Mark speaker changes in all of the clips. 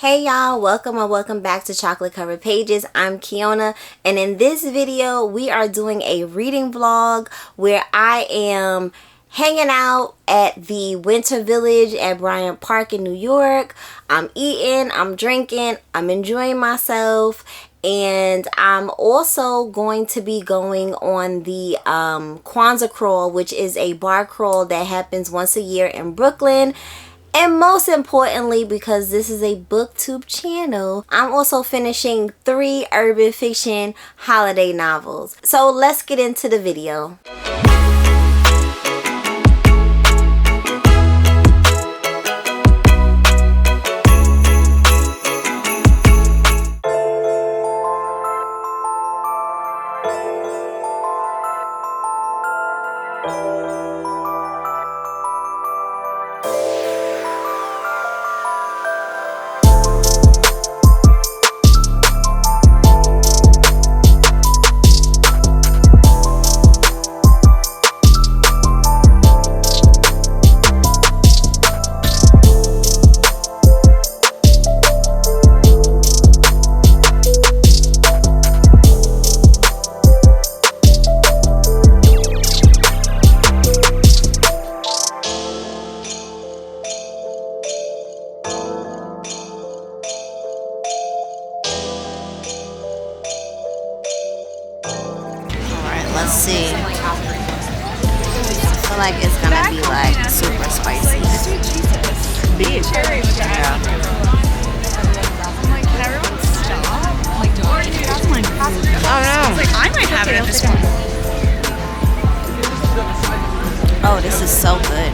Speaker 1: Hey y'all, welcome or welcome back to Chocolate Covered Pages. I'm Kiona, and in this video we are doing a reading vlog where I am hanging out at the Winter Village at Bryant Park in New York. I'm eating, I'm drinking, I'm enjoying myself, and I'm also going to be going on the Kwanzaa crawl, which is a bar crawl that happens once a year in Brooklyn. And most importantly, because this is a booktube channel, I'm also finishing 3 urban fiction holiday novels. So let's get into the video. Let's see. I feel like it's gonna be like super spicy.
Speaker 2: Beach. Yeah. I'm like, can everyone stop? Like, don't eat that's my food. Oh no. Like, I might have it at this point.
Speaker 1: Oh, this is so good.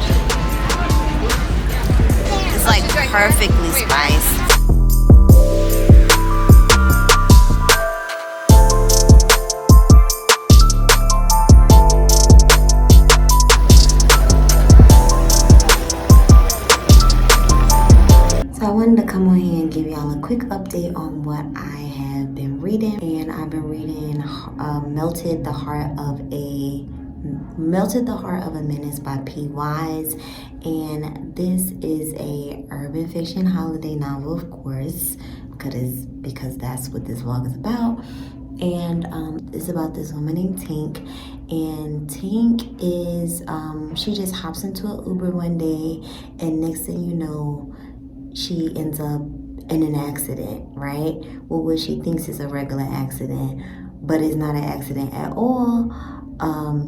Speaker 1: It's like perfectly spiced. I wanted to come on here and give y'all a quick update on what I have been reading, and I've been reading Melted the Heart of a Menace by P. Wise, and this is a urban fiction holiday novel, of course, because that's what this vlog is about. And it's about this woman named Tink, and Tink is she just hops into an Uber one day, and next thing you know, she ends up in an accident, right? Well, what she thinks is a regular accident, but it's not an accident at all.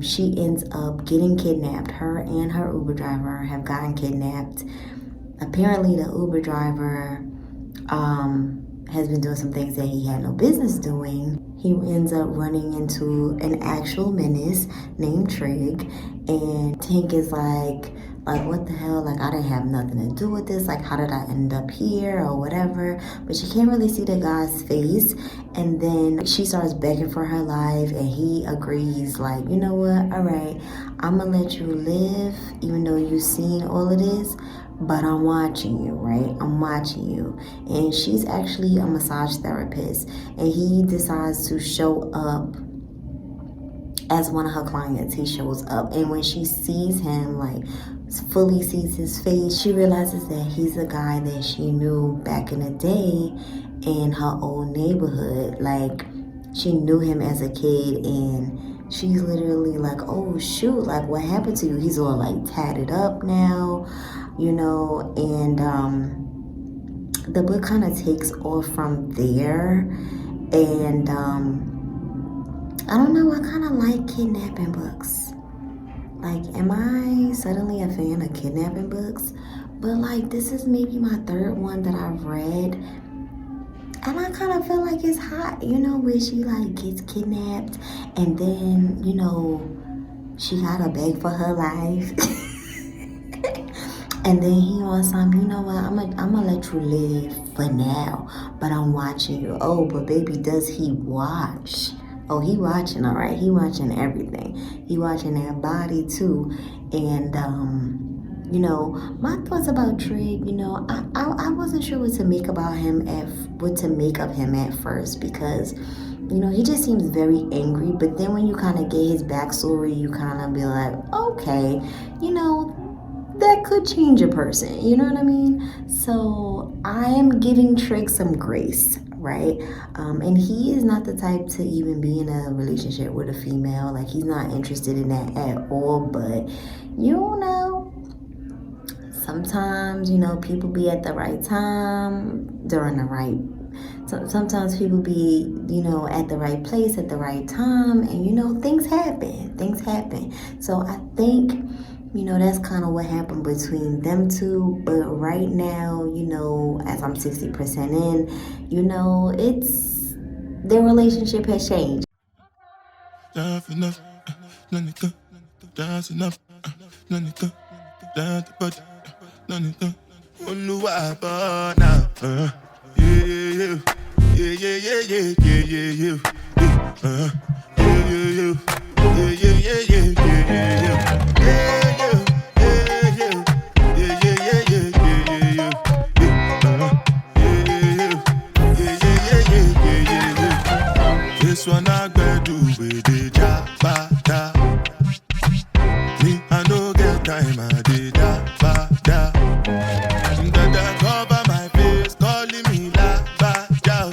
Speaker 1: She ends up getting kidnapped. Her and her Uber driver have gotten kidnapped. Apparently, the Uber driver has been doing some things that he had no business doing. He ends up running into an actual menace named Trig, and Tink is like, what the hell? Like, I didn't have nothing to do with this. Like, how did I end up here or whatever? But she can't really see the guy's face. And then she starts begging for her life, and he agrees, like, you know what? All right, I'm gonna let you live, even though you've seen all of this, but I'm watching you, right? I'm watching you. And she's actually a massage therapist, and he decides to show up as one of her clients. He shows up, and when she sees him, like, fully sees his face, she realizes that he's a guy that she knew back in the day in her old neighborhood. Like, she knew him as a kid, and she's literally like, oh shoot, like, what happened to you? He's all like tatted up now, you know. And the book kind of takes off from there. And I don't know, I kind of like kidnapping books. Like, am I suddenly a fan of kidnapping books? But, like, this is maybe my 3rd one that I've read. And I kind of feel like it's hot, you know, where she, like, gets kidnapped. And then, you know, she gotta beg for her life. And then he on some, you know what, I'm gonna let you live for now, but I'm watching you. Oh, but baby, does he watch? Oh, he watching, all right. He watching everything. He watching that body too. And you know, my thoughts about Trig, you know, I wasn't sure what to make of him at first, because, you know, he just seems very angry. But then when you kind of get his backstory, you kind of be like, okay, you know, that could change a person, you know what I mean? So I am giving Trig some grace, right? And he is not the type to even be in a relationship with a female. Like, he's not interested in that at all. But you know, sometimes, you know, people be at the right time during the right. So sometimes people be, you know, at the right place at the right time, and you know, things happen. So I think, you know, that's kind of what happened between them two. But right now, you know, as I'm 60% in, you know, it's their relationship has changed.
Speaker 3: This one I gotta do with the jabata. Me, I no get time, I did da. Dada cover my face, calling me la ba da.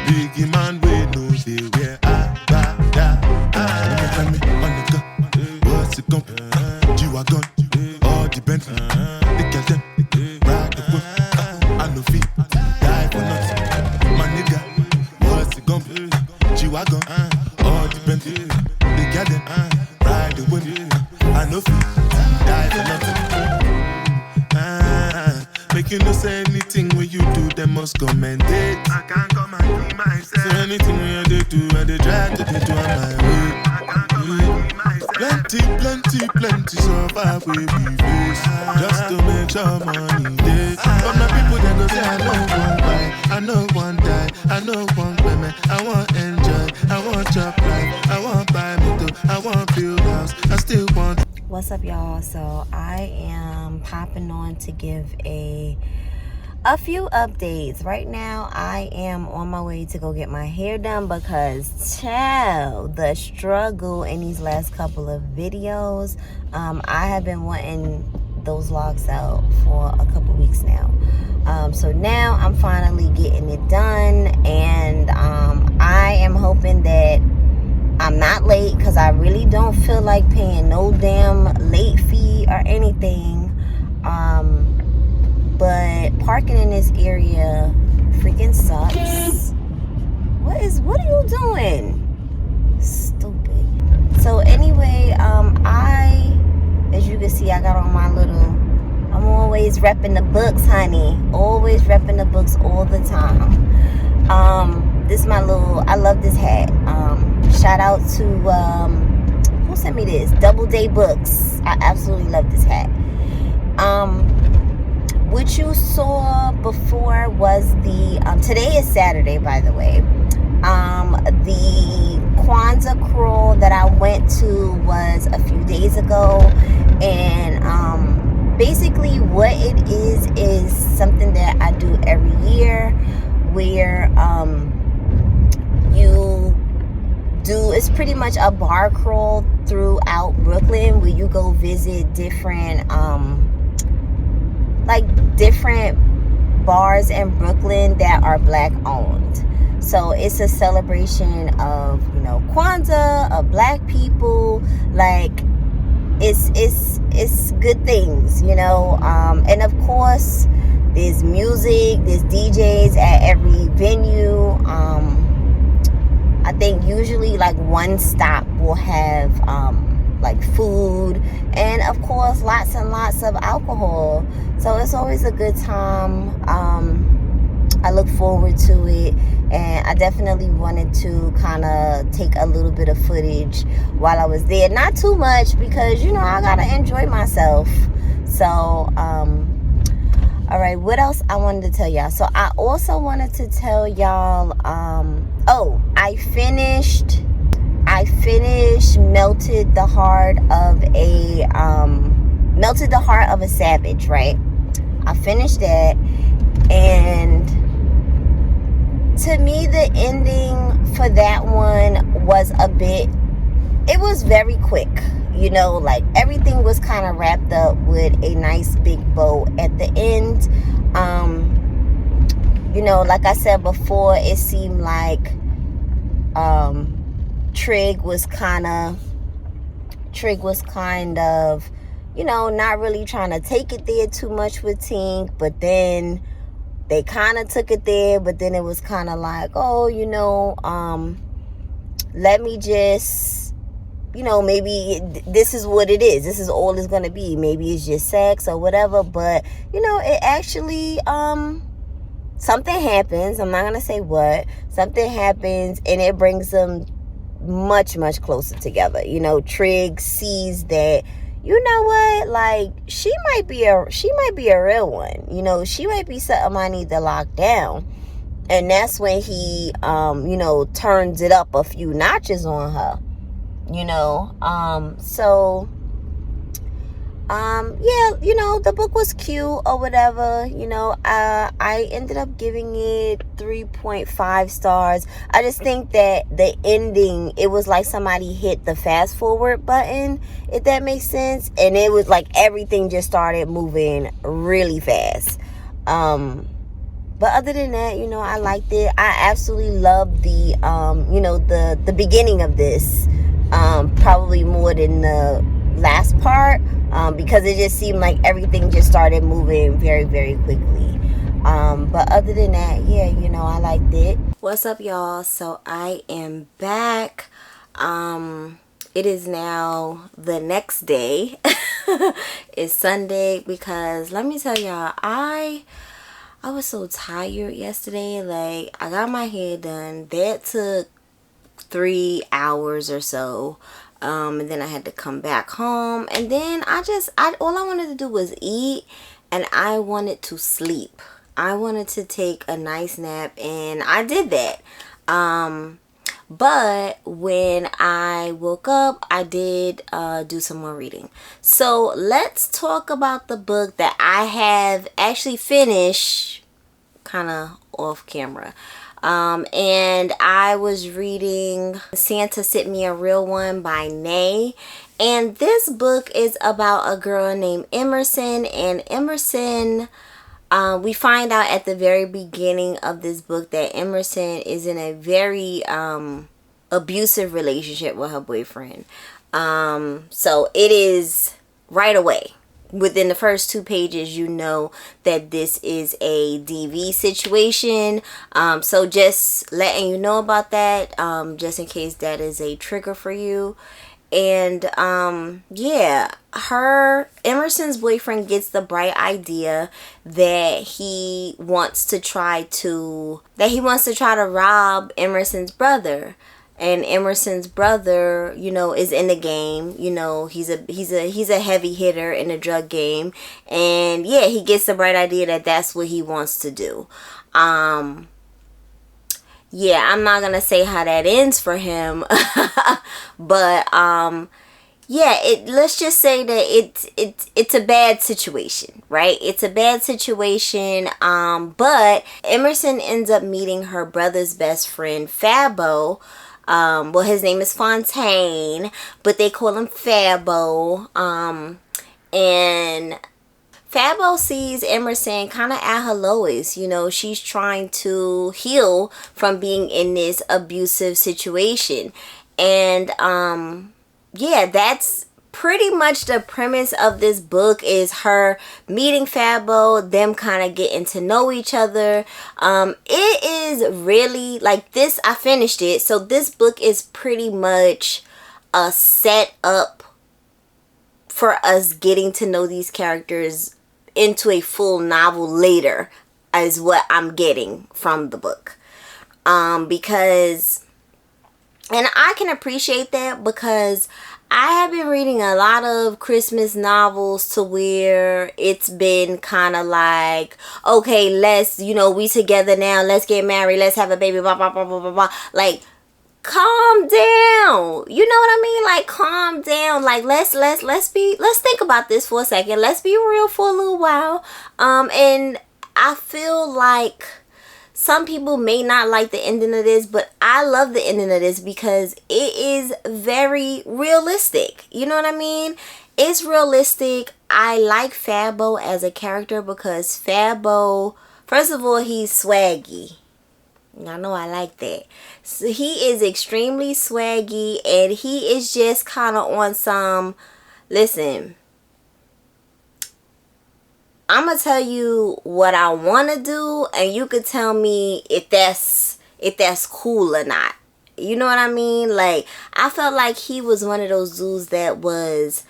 Speaker 3: Biggie man, we know they wear a ba da. Let me on the gun, what's it gon' G-Wagon, all the Bentley, they can them, ride the whip, I no feet, die for nothing, my nigga. G-Wagon, all the Bentley, they got them, ride the whip, I know feel, die for nothing. Make you no say anything when you do, they must commend it. I can't come and be myself. So anything when they do, and they try to do on my way. I can't come and be myself. Plenty so far we be face. Just to make sure money day. But my people they go say I know one buy, I know one die, I know one women, I want enjoy, I want job life, I want buy motor, I want build house, I still want.
Speaker 1: What's up, y'all? So I am popping on to give a few updates. Right now I am on my way to go get my hair done because child, the struggle in these last couple of videos, I have been wanting those vlogs out for a couple weeks now. So now I'm finally getting it done, and I am hoping that I'm not late, because I really don't feel like paying no damn late fee or anything. But parking in this area freaking sucks. What are you doing? Stupid. So anyway, as you can see, I got on my I'm always repping the books, honey. Always repping the books all the time. This is my I love this hat. Shout out to, who sent me this? Doubleday Books. I absolutely love this hat. What you saw before was today is Saturday, by the way. The Kwanzaa crawl that I went to was a few days ago, and basically what it is something that I do every year, where it's pretty much a bar crawl throughout Brooklyn, where you go visit different different bars in Brooklyn that are black owned. So it's a celebration of, you know, Kwanzaa, of black people. Like, it's good things, you know. And of course, there's music, there's DJs at every venue. I think usually like one stop will have like food, and of course lots and lots of alcohol. So it's always a good time. I look forward to it, and I definitely wanted to kind of take a little bit of footage while I was there. Not too much, because, you know, I gotta enjoy myself. So all right, what else I wanted to tell y'all? So I also wanted to tell y'all, I finished Melted the Heart of a Savage, right? I finished that, and to me the ending for that one was it was very quick. you know, like everything was kind of wrapped up with a nice big bow at the end. You know, like I said before, it seemed like Trig was kind of, you know, not really trying to take it there too much with Tink, but then they kind of took it there, but then it was kind of like, oh, you know, let me just, you know, maybe this is what it is. This is all it's going to be. Maybe it's just sex or whatever, but, you know, it actually, something happens. I'm not going to say what. Something happens, and it brings them much, much closer together. You know, Trig sees that, you know what, like, she might be a real one. You know, she might be something I need to lock down. And that's when he, you know, turns it up a few notches on her. You know, yeah, you know, the book was cute or whatever. You know, I ended up giving it 3.5 stars. I just think that the ending, it was like somebody hit the fast forward button, if that makes sense, and it was like everything just started moving really fast. But other than that, you know, I liked it. I absolutely loved the you know, the beginning of this, probably more than the last part, because it just seemed like everything just started moving very, very quickly. But other than that, yeah, you know, I liked it. What's up, y'all? So I am back. It is now the next day. It's Sunday, because let me tell y'all, I was so tired yesterday. Like, I got my hair done. That took 3 hours or so. And then I had to come back home, and then all I wanted to do was eat, and I wanted to sleep. I wanted to take a nice nap, and I did that. But when I woke up, I did do some more reading. So let's talk about the book that I have actually finished, kind of off camera. And I was reading Santa Sent Me a Real One by Nay. And this book is about a girl named Emerson. And Emerson, we find out at the very beginning of this book that Emerson is in a very abusive relationship with her boyfriend. So it is right away. Within the first 2 pages, you know that this is a DV situation. So just letting you know about that, just in case that is a trigger for you. And yeah, Emerson's boyfriend gets the bright idea that he wants to try to rob Emerson's brother. And Emerson's brother, you know, is in the game. You know, he's a heavy hitter in the drug game. And yeah, he gets the bright idea that that's what he wants to do. Yeah, I'm not gonna say how that ends for him. But yeah, let's just say that it's a bad situation, right? It's a bad situation. But Emerson ends up meeting her brother's best friend, Fabo. Well, his name is Fontaine, but they call him Fabo. And Fabo sees Emerson kind of at her lowest. You know, she's trying to heal from being in this abusive situation. And yeah, that's pretty much the premise of this book, is her meeting Fabo, them kind of getting to know each other. It is really like this. I finished it, so this book is pretty much a set up for us getting to know these characters into a full novel later, is what I'm getting from the book. Because, and I can appreciate that, because I have been reading a lot of Christmas novels to where it's been kind of like, okay, let's, you know, we together now, let's get married, let's have a baby, blah, blah, blah, blah, blah, blah. Like, calm down. You know what I mean? Like, calm down. Like, let's think about this for a second. Let's be real for a little while. And I feel like some people may not like the ending of this, but I love the ending of this because it is very realistic. You know what I mean? It's realistic. I like Fabo as a character because Fabo, first of all, he's swaggy. Y'all know I like that. So he is extremely swaggy, and he is just kind of on some, listen, I'm gonna tell you what I want to do, and you could tell me if that's cool or not. You know what I mean? Like, I felt like he was one of those dudes that was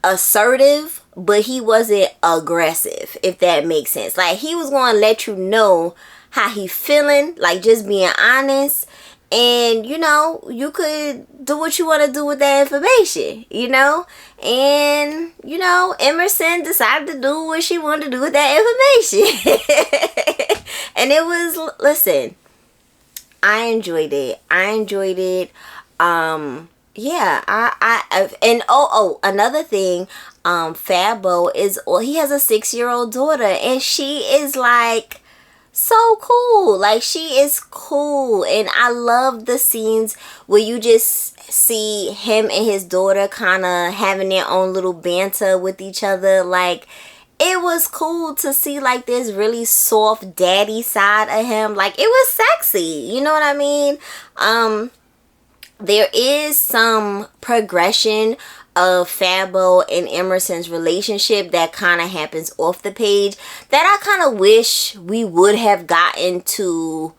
Speaker 1: assertive, but he wasn't aggressive, if that makes sense. Like, he was going to let you know how he feeling, like just being honest. And, you know, you could do what you want to do with that information, you know? And, you know, Emerson decided to do what she wanted to do with that information. And it was, listen, I enjoyed it. Yeah, and another thing, Fabo is, well, he has a 6-year-old daughter, and she is like, so cool. Like, she is cool, and I love the scenes where you just see him and his daughter kind of having their own little banter with each other. Like, it was cool to see like this really soft daddy side of him. Like, it was sexy, you know what I mean? There is some progression of Fabo and Emerson's relationship that kind of happens off the page that I kind of wish we would have gotten to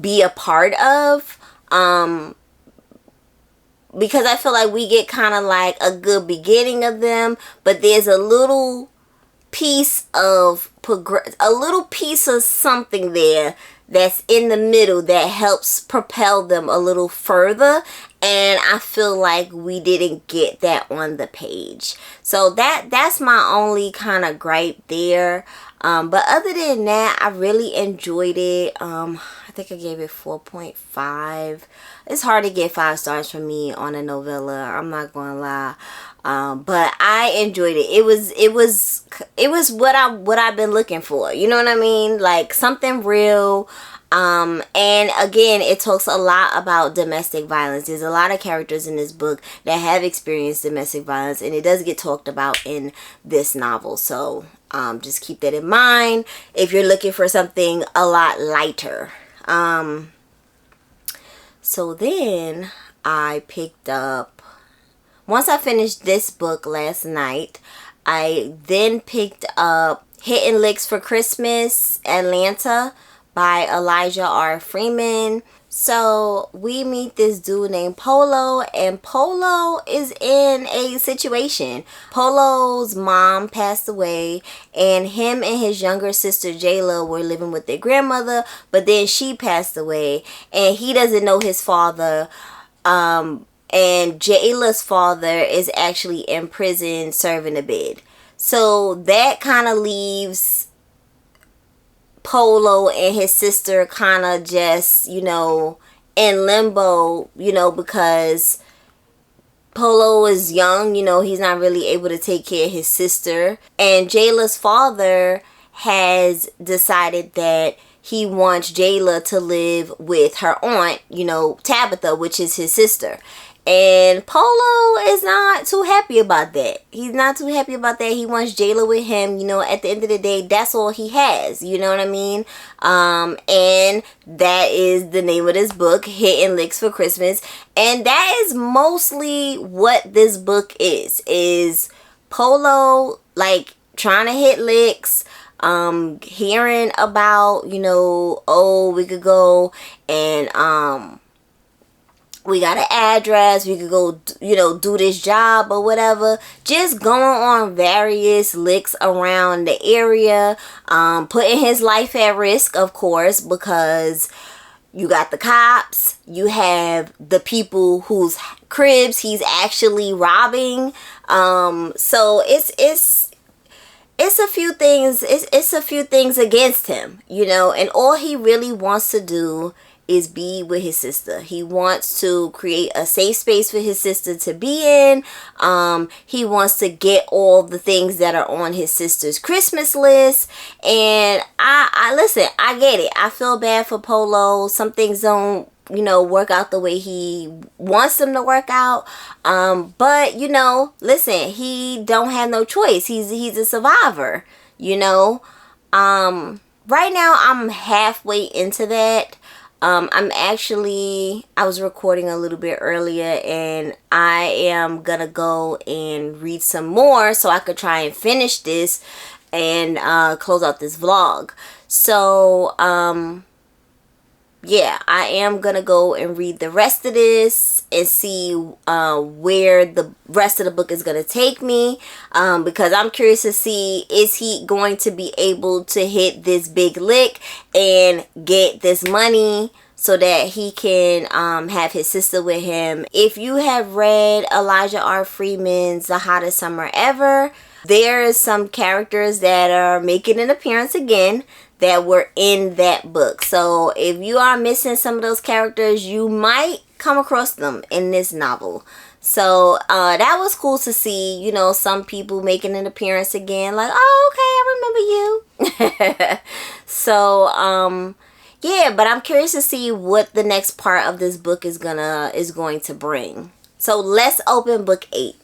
Speaker 1: be a part of, because I feel like we get kind of like a good beginning of them, but there's a little piece of something there that's in the middle that helps propel them a little further, and I feel like we didn't get that on the page. So that's my only kind of gripe there. But other than that, I really enjoyed it. I think I gave it 4.5. It's hard to get 5 stars from me on a novella, I'm not gonna lie. But I enjoyed it. It was what I've been looking for. You know what I mean? Like, something real. And again, it talks a lot about domestic violence. There's a lot of characters in this book that have experienced domestic violence, and it does get talked about in this novel. So just keep that in mind if you're looking for something a lot lighter. So then I picked up, once I finished this book last night, I then picked up Hitting Licks for Christmas, Atlanta by Elijah R. Freeman. So we meet this dude named Polo, and Polo is in a situation. Polo's mom passed away, and him and his younger sister Jayla were living with their grandmother, but then she passed away, and he doesn't know his father. And Jayla's father is actually in prison serving a bid. So that kind of leaves Polo and his sister kind of just, you know, in limbo, you know, because Polo is young, you know, he's not really able to take care of his sister. And Jayla's father has decided that he wants Jayla to live with her aunt, you know, Tabitha, which is his sister. And Polo is not too happy about that. He's not too happy about that. He wants Jayla with him. You know, at the end of the day, that's all he has. You know what I mean? And that is the name of this book, Hitting Licks for Christmas. And that is mostly what this book is Polo, like, trying to hit licks. Hearing about, you know, oh, we could go and, we got an address, we could go, you know, do this job or whatever. Just going on various licks around the area, putting his life at risk, of course, because you got the cops, you have the people whose cribs he's actually robbing. So it's a few things, it's a few things against him, you know, and all he really wants to do is be with his sister. He wants to create a safe space for his sister to be in. He wants to get all the things that are on his sister's Christmas list. And I listen, I get it. I feel bad for Polo. Some things don't, work out the way he wants them to work out. But listen, he don't have no choice. He's a survivor, Right now I'm halfway into that. I was recording a little bit earlier, and I am gonna go and read some more so I could try and finish this and close out this vlog. So yeah, I am gonna go and read the rest of this and see where the rest of the book is gonna take me, because I'm curious to see, is he going to be able to hit this big lick and get this money so that he can have his sister with him. If you have read Elijah R. Freeman's The Hottest Summer Ever, there is some characters that are making an appearance again that were in that book. So if you are missing some of those characters, you might come across them in this novel. So that was cool to see, some people making an appearance again, like, oh, okay, I remember you. So yeah, but I'm curious to see what the next part of this book is going to bring. So let's open book 8.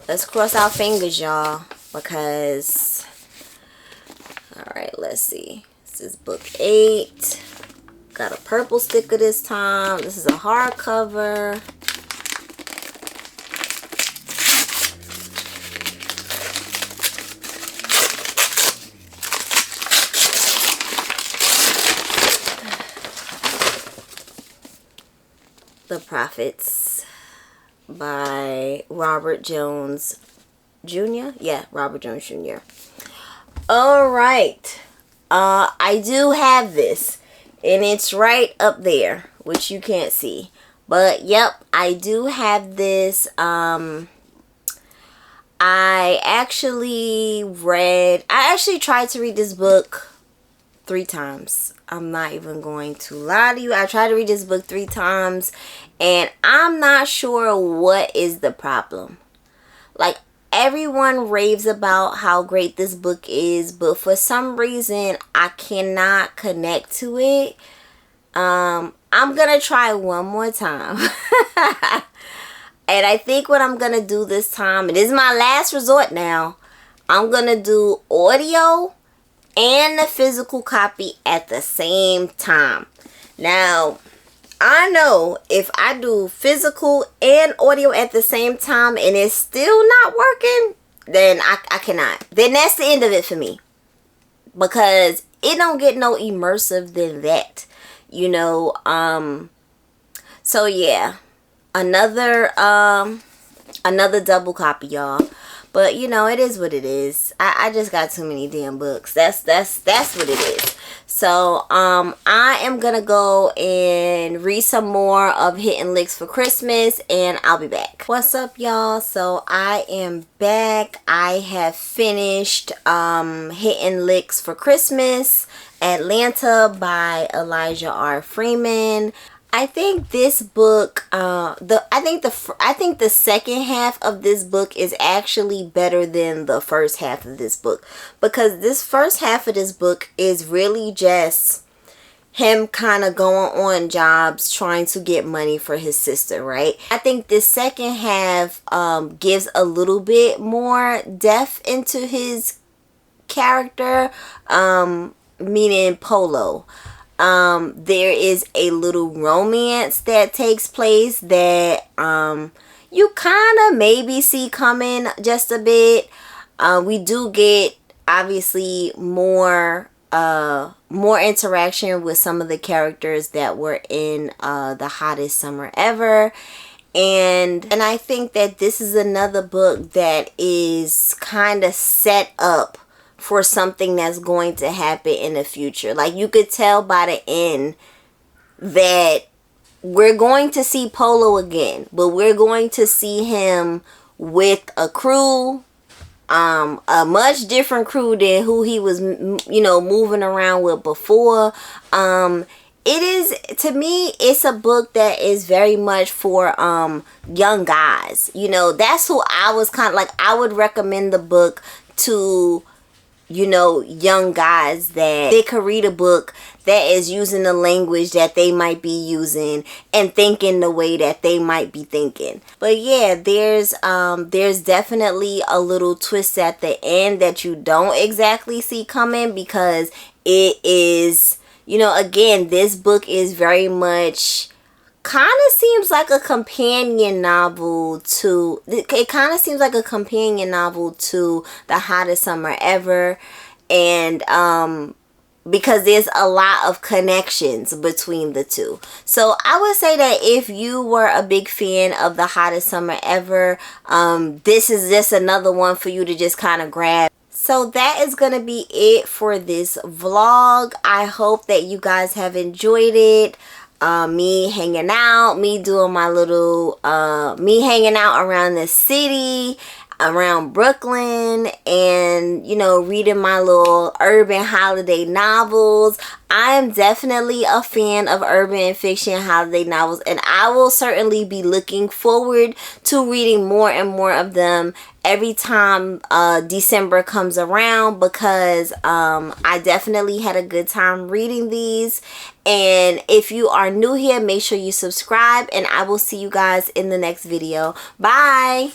Speaker 1: Let's cross our fingers, y'all, because alright, let's see. This is book 8. Got a purple sticker this time. This is a hardcover. The Prophets by Robert Jones Jr. Yeah, Robert Jones Jr. Alright. I do have this, and it's right up there, which you can't see. But yep, I do have this. I actually tried to read this book 3 times. I'm not even going to lie to you. I tried to read this book 3 times, and I'm not sure what is the problem. Like, everyone raves about how great this book is, but for some reason I cannot connect to it. I'm gonna try one more time. And I think what I'm gonna do this time, and this is my last resort now, I'm gonna do audio and the physical copy at the same time. Now, I know if I do physical and audio at the same time and it's still not working, then I cannot. Then that's the end of it for me. Because it don't get no immersive than that. So yeah. Another double copy, y'all. But it is what it is. I just got too many damn books. That's what it is. So I am gonna go and read some more of Hitting Licks for Christmas, and I'll be back. What's up, y'all? So I am back. I have finished Hitting Licks for Christmas, Atlanta by Elijah R. Freeman. I think this book, I think the second half of this book is actually better than the first half of this book, because this first half of this book is really just him kind of going on jobs trying to get money for his sister, right? I think this second half gives a little bit more depth into his character, meaning Polo. There is a little romance that takes place that you kind of maybe see coming just a bit. We do get obviously more interaction with some of the characters that were in The Hottest Summer Ever. And I think that this is another book that is kind of set up for something that's going to happen in the future. Like, you could tell by the end that we're going to see Polo again, but we're going to see him with a crew, a much different crew than who he was, you know, moving around with before. It is, to me, it's a book that is very much for young guys. You know, that's who I was kind of like, I would recommend the book to, you know, young guys, that they could read a book that is using the language that they might be using and thinking the way that they might be thinking. But yeah, there's definitely a little twist at the end that you don't exactly see coming, because it is, you know, again, this book is very much, kind of seems like a companion novel to, it kind of seems like a companion novel to The Hottest Summer Ever. And because there's a lot of connections between the two. So I would say that if you were a big fan of The Hottest Summer Ever, this is just another one for you to just kind of grab. So that is going to be it for this vlog. I hope that you guys have enjoyed it. Me hanging out, me doing my little, me hanging out around the city, around Brooklyn, and, you know, reading my little urban holiday novels. I am definitely a fan of urban fiction holiday novels, and I will certainly be looking forward to reading more and more of them every time December comes around, because I definitely had a good time reading these. And if you are new here, make sure you subscribe, and I will see you guys in the next video. Bye!